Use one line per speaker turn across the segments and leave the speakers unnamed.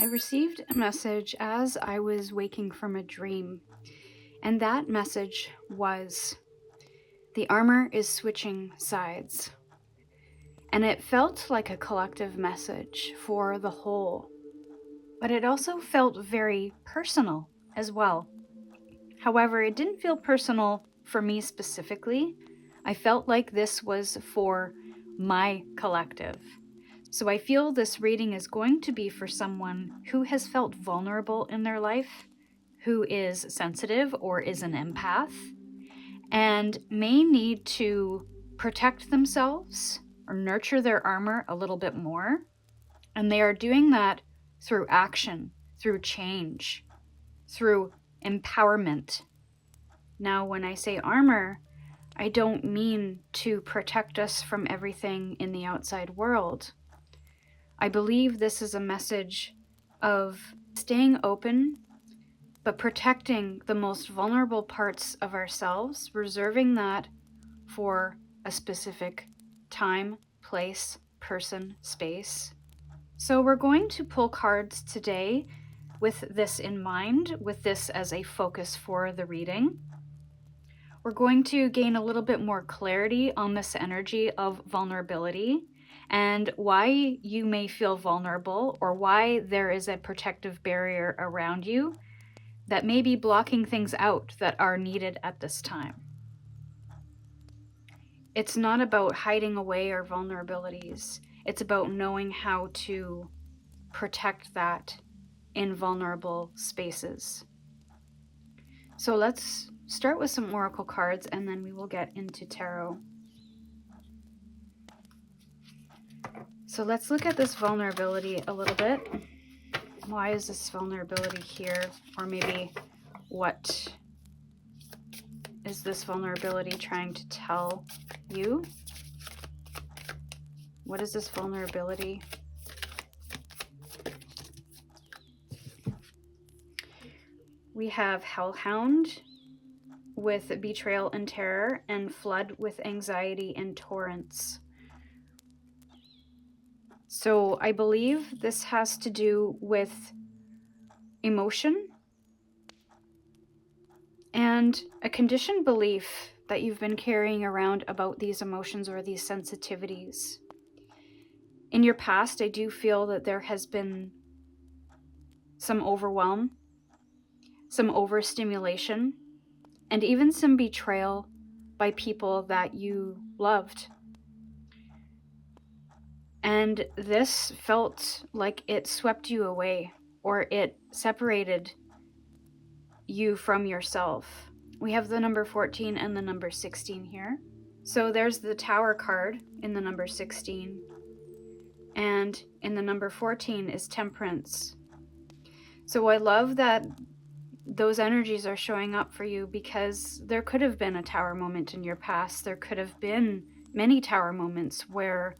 I received a message as I was waking from a dream, and that message was, the armor is switching sides. And it felt like a collective message for the whole, but it also felt very personal as well. However, it didn't feel personal for me specifically. I felt like this was for my collective. So I feel this reading is going to be for someone who has felt vulnerable in their life, who is sensitive or is an empath, and may need to protect themselves or nurture their armor a little bit more. And they are doing that through action, through change, through empowerment. Now, when I say armor, I don't mean to protect us from everything in the outside world. I believe this is a message of staying open, but protecting the most vulnerable parts of ourselves, reserving that for a specific time, place, person, space. So we're going to pull cards today with this in mind, with this as a focus for the reading. We're going to gain a little bit more clarity on this energy of vulnerability and why you may feel vulnerable or why there is a protective barrier around you that may be blocking things out that are needed at this time. It's not about hiding away our vulnerabilities. It's about knowing how to protect that in vulnerable spaces. So let's start with some oracle cards and then we will get into tarot. So let's look at this vulnerability a little bit. Why is this vulnerability here? Or maybe what is this vulnerability trying to tell you? What is this vulnerability? We have Hellhound with betrayal and terror, and flood with anxiety and torrents. So I believe this has to do with emotion and a conditioned belief that you've been carrying around about these emotions or these sensitivities. In your past, I do feel that there has been some overwhelm, some overstimulation, and even some betrayal by people that you loved. And this felt like it swept you away, or it separated you from yourself. We have the number 14 and the number 16 here. So there's the Tower card in the number 16. And in the number 14 is Temperance. So I love that those energies are showing up for you, because there could have been a Tower moment in your past. There could have been many Tower moments where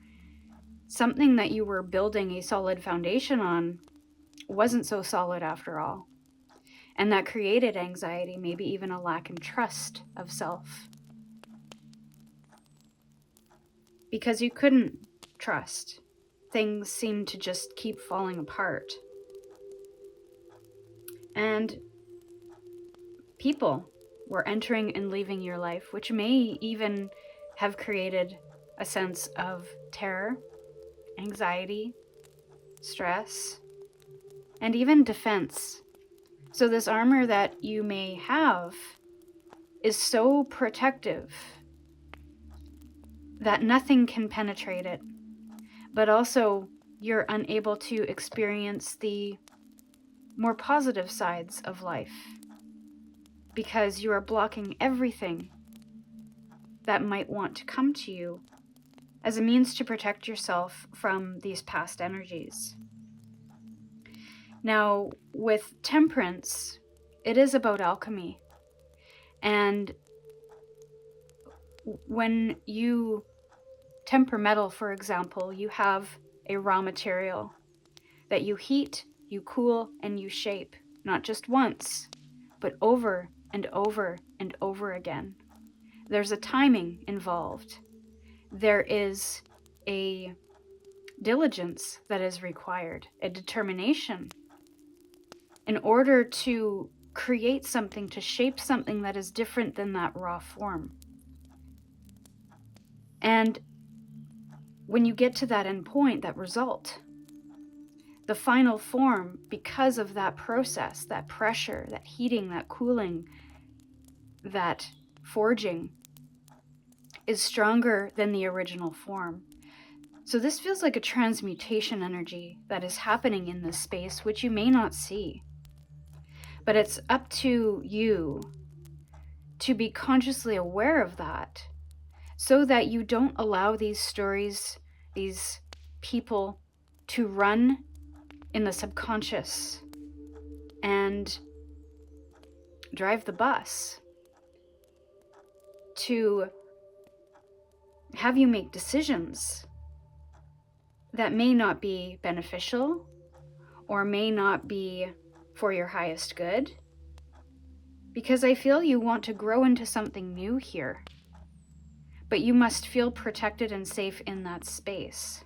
something that you were building a solid foundation on wasn't so solid after all. And that created anxiety, maybe even a lack in trust of self. Because you couldn't trust. Things seemed to just keep falling apart. And people were entering and leaving your life, which may even have created a sense of terror, anxiety, stress, and even defense. So this armor that you may have is so protective that nothing can penetrate it, but also you're unable to experience the more positive sides of life because you are blocking everything that might want to come to you as a means to protect yourself from these past energies. Now, with Temperance, it is about alchemy. And when you temper metal, for example, you have a raw material that you heat, you cool, and you shape, not just once, but over and over and over again. There's a timing involved. There is a diligence that is required, a determination in order to create something, to shape something that is different than that raw form. And when you get to that end point, that result, the final form, because of that process, that pressure, that heating, that cooling, that forging, is stronger than the original form. So this feels like a transmutation energy that is happening in this space, which you may not see. But it's up to you to be consciously aware of that, so that you don't allow these stories, these people, to run in the subconscious and drive the bus, to have you make decisions that may not be beneficial or may not be for your highest good. Because I feel you want to grow into something new here, but you must feel protected and safe in that space.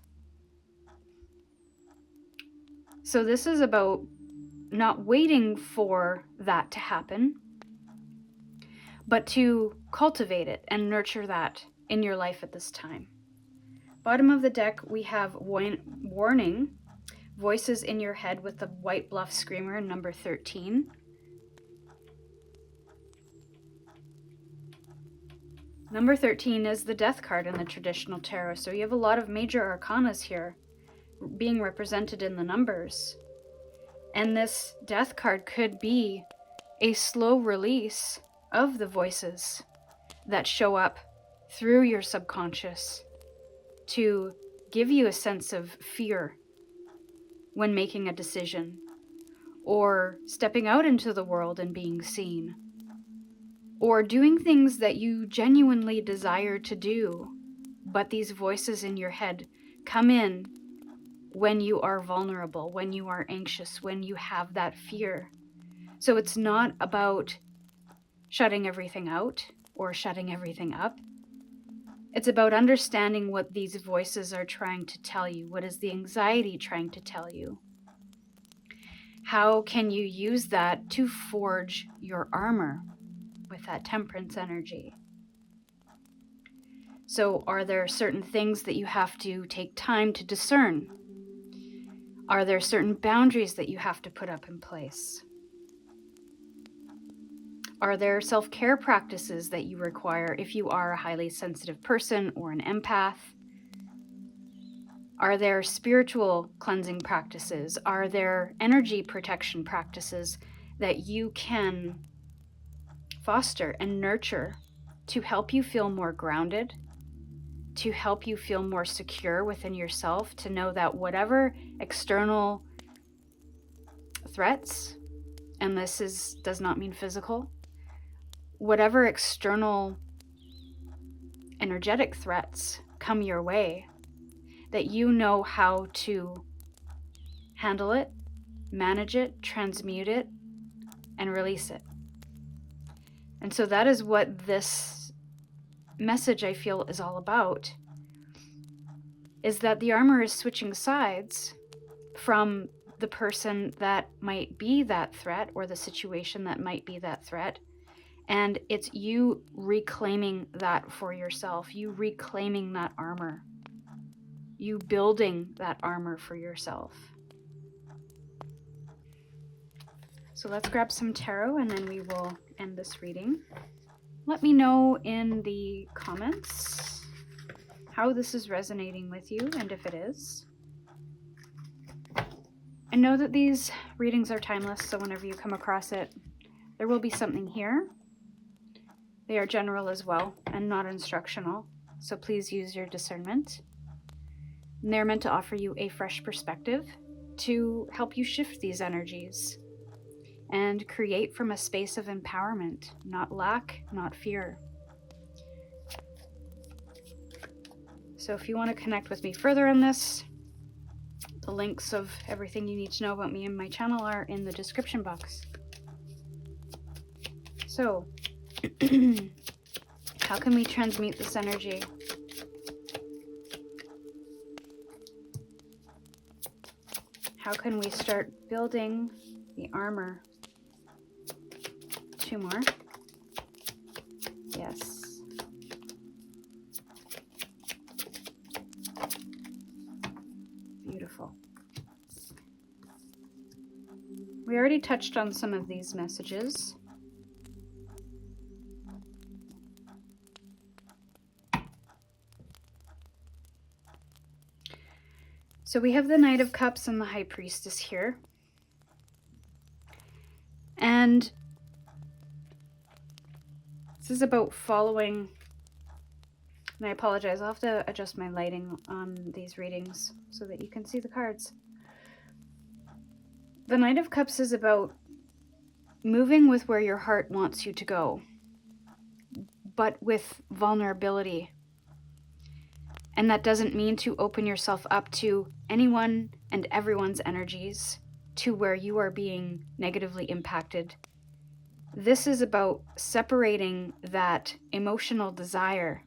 So this is about not waiting for that to happen, but to cultivate it and nurture that in your life at this time. Bottom of the deck, we have warning, voices in your head with the White Bluff Screamer, number 13. Number 13 is the Death card in the traditional tarot, so you have a lot of major arcanas here being represented in the numbers. And this Death card could be a slow release of the voices that show up through your subconscious to give you a sense of fear when making a decision, or stepping out into the world and being seen, or doing things that you genuinely desire to do, but these voices in your head come in when you are vulnerable, when you are anxious, when you have that fear. So it's not about shutting everything out or shutting everything up. It's about understanding what these voices are trying to tell you. What is the anxiety trying to tell you? How can you use that to forge your armor with that Temperance energy? So are there certain things that you have to take time to discern? Are there certain boundaries that you have to put up in place? Are there self-care practices that you require if you are a highly sensitive person or an empath? Are there spiritual cleansing practices? Are there energy protection practices that you can foster and nurture to help you feel more grounded, to help you feel more secure within yourself, to know that whatever external threats, and does not mean physical, whatever external energetic threats come your way, that you know how to handle it, manage it, transmute it, and release it. And so that is what this message, I feel, is all about, is that the armor is switching sides from the person that might be that threat, or the situation that might be that threat. And it's you reclaiming that for yourself, you reclaiming that armor, you building that armor for yourself. So let's grab some tarot and then we will end this reading. Let me know in the comments how this is resonating with you, and if it is. And know that these readings are timeless, so whenever you come across it, there will be something here. They are general as well and not instructional, so please use your discernment. And they're meant to offer you a fresh perspective to help you shift these energies and create from a space of empowerment, not lack, not fear. So if you want to connect with me further on this, the links of everything you need to know about me and my channel are in the description box. So, how can we transmute this energy? How can we start building the armor. 2 more. Yes. Beautiful. We already touched on some of these messages. So we have the Knight of Cups and the High Priestess here. And this is about following, and I apologize, I'll have to adjust my lighting on these readings so that you can see the cards. The Knight of Cups is about moving with where your heart wants you to go, but with vulnerability. And that doesn't mean to open yourself up to anyone and everyone's energies to where you are being negatively impacted. This is about separating that emotional desire,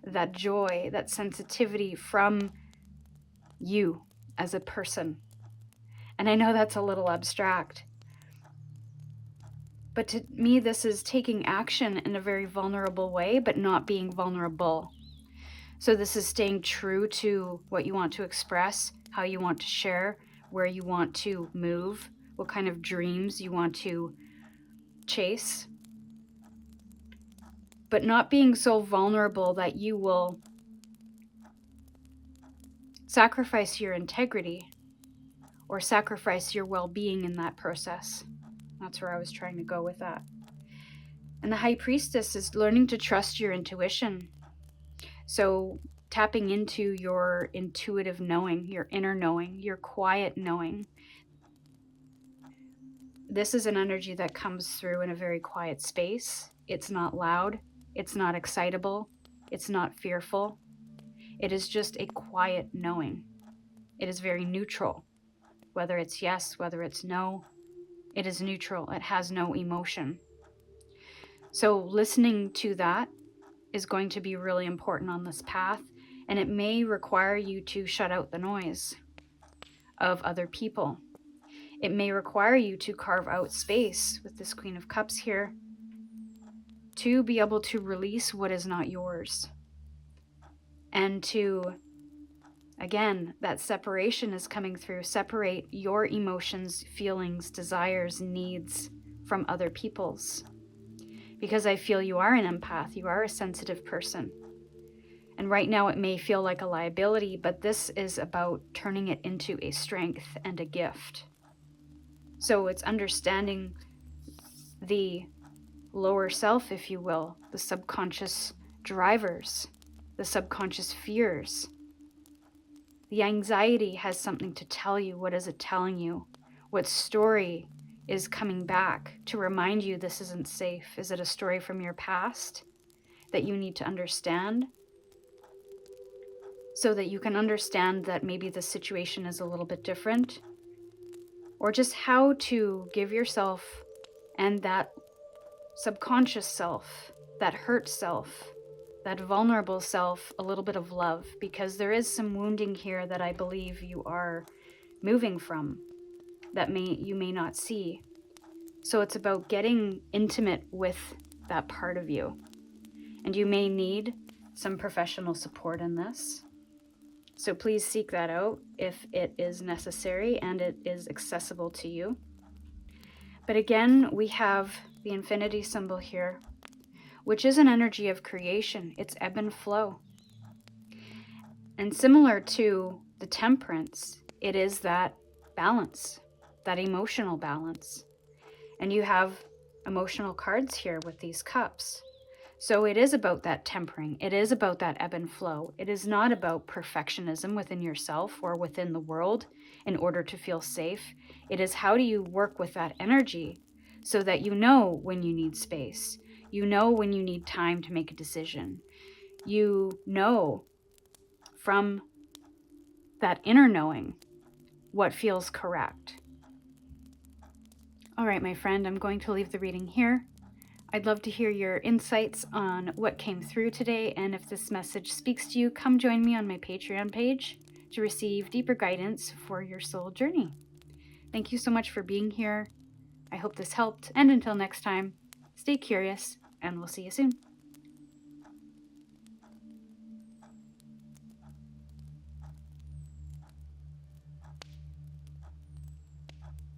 that joy, that sensitivity from you as a person. And I know that's a little abstract, but to me, this is taking action in a very vulnerable way, but not being vulnerable. So this is staying true to what you want to express, how you want to share, where you want to move, what kind of dreams you want to chase, but not being so vulnerable that you will sacrifice your integrity or sacrifice your well-being in that process. That's where I was trying to go with that. And the High Priestess is learning to trust your intuition. So tapping into your intuitive knowing, your inner knowing, your quiet knowing. This is an energy that comes through in a very quiet space. It's not loud. It's not excitable. It's not fearful. It is just a quiet knowing. It is very neutral. Whether it's yes, whether it's no, it is neutral. It has no emotion. So listening to that is going to be really important on this path, and it may require you to shut out the noise of other people. It may require you to carve out space with this Queen of Cups here to be able to release what is not yours. And to, again, that separation is coming through. Separate your emotions, feelings, desires, needs from other people's. Because I feel you are an empath, you are a sensitive person. And right now it may feel like a liability, but this is about turning it into a strength and a gift. So it's understanding the lower self, if you will, the subconscious drivers, the subconscious fears. The anxiety has something to tell you. What is it telling you? What story is coming back to remind you this isn't safe? Is it a story from your past that you need to understand so that you can understand that maybe the situation is a little bit different? Or just how to give yourself and that subconscious self, that hurt self, that vulnerable self, a little bit of love, because there is some wounding here that I believe you are moving from that you may not see. So it's about getting intimate with that part of you. And you may need some professional support in this. So please seek that out if it is necessary and it is accessible to you. But again, we have the infinity symbol here, which is an energy of creation. It's ebb and flow. And similar to the temperance, it is that balance, that emotional balance. And you have emotional cards here with these cups. So it is about that tempering. It is about that ebb and flow. It is not about perfectionism within yourself or within the world in order to feel safe. It is how do you work with that energy so that you know when you need space. You know when you need time to make a decision. You know from that inner knowing what feels correct. All right, my friend, I'm going to leave the reading here. I'd love to hear your insights on what came through today, and if this message speaks to you, come join me on my Patreon page to receive deeper guidance for your soul journey. Thank you so much for being here. I hope this helped, and until next time, stay curious, and we'll see you soon.